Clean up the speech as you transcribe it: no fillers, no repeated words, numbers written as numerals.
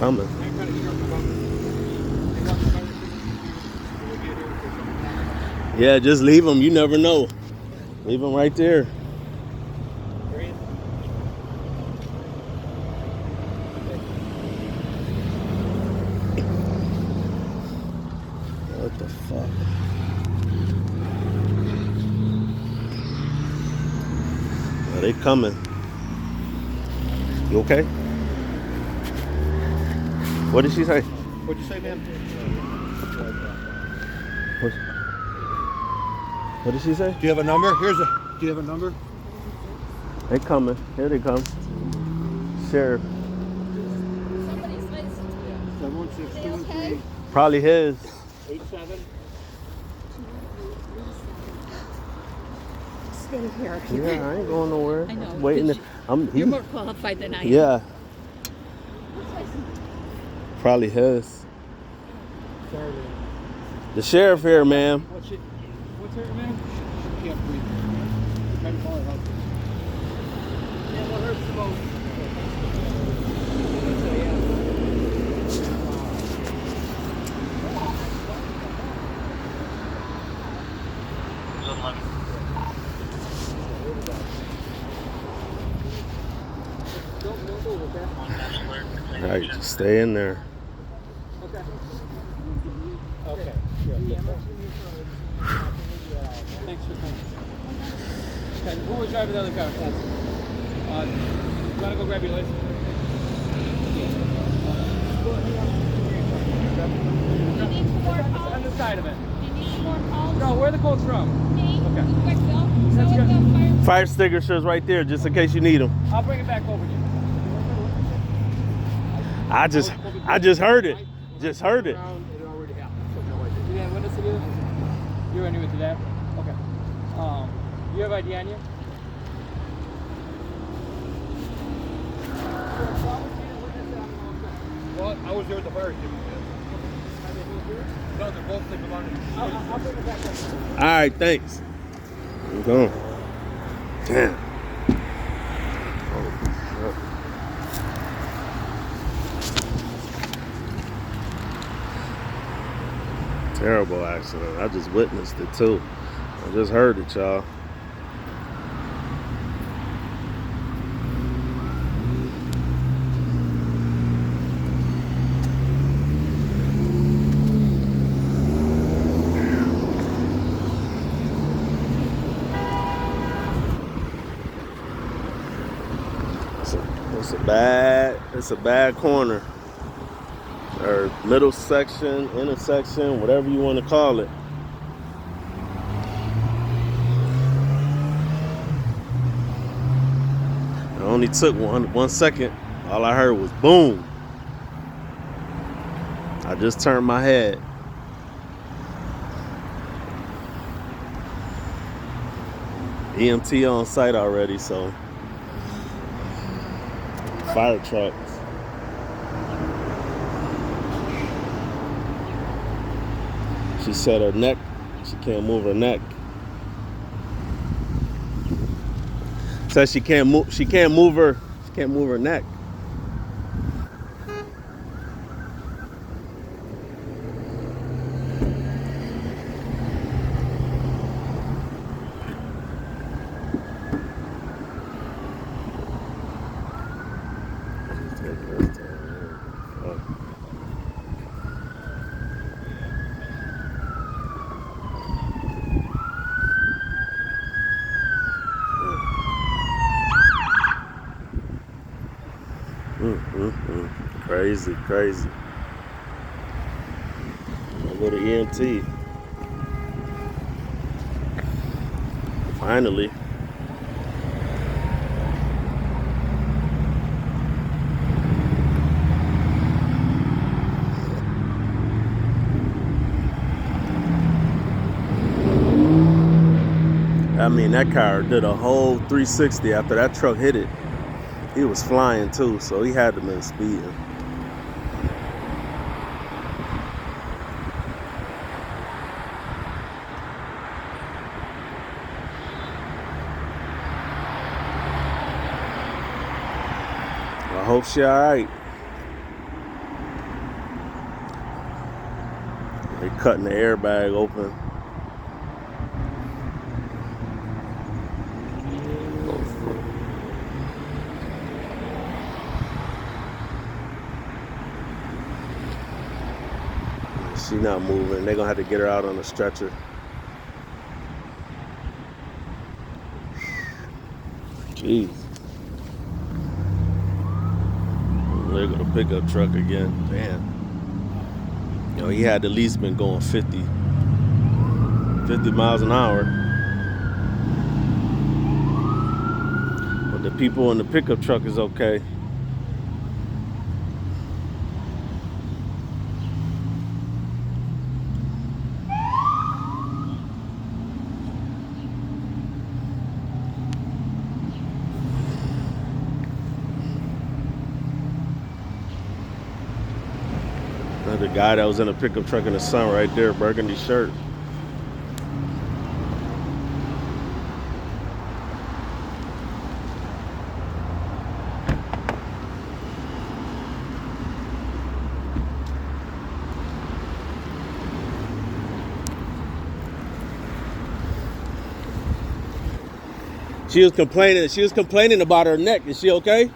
coming. Yeah, just leave them. You never know. Leave them right there. What the fuck? Oh, they coming. You okay? What did she say? What'd you say, man? What did she say? Do you have a number? Do you have a number? They coming. Here they come. Sheriff. Somebody's license. 71623. Probably his. 87. Stay here. Yeah, I ain't going nowhere. I know. I'm waiting. You're more qualified than I am. Yeah. Probably his. Sorry, man. The sheriff here, ma'am. What's her, man? She can't breathe. Try to call her husband. Yeah, what hurts the most? All right, just stay in there. Okay. Okay. Thanks for coming. Okay, who was driving the other car? You want to go grab your license? On the side of it. No, where are the quotes from? Okay. Fire extinguishers right there, just in case you need them. I'll bring it back over to you. I just heard it. Just heard it. It already happened. You didn't witness it either? You were into it today? Okay. You have ID on you? Well, I was there with the fire team. No, they're both sleeping on it. I'll bring it back over. All right, thanks. I'm going. Damn. Terrible accident. I just witnessed it too. I just heard it, y'all. It's a bad corner. Or middle section, intersection, whatever you want to call it. It only took one second. All I heard was boom. I just turned my head. EMT on site already, so fire trucks. She said her neck, she can't move her neck. Says she can't move her neck. Crazy. I'll go to EMT. Finally. I mean, that car did a whole 360 after that truck hit it. He was flying too, so he had to been speeding. I hope she all right. cutting the airbag open. She not moving. They're gonna have to get her out on a stretcher. Jeez. There go the pickup truck again. Damn. You know, he had at least been going 50 miles an hour. But the people in the pickup truck is okay. The guy that was in a pickup truck in the sun right there, burgundy shirt. She was complaining about her neck. Is she okay?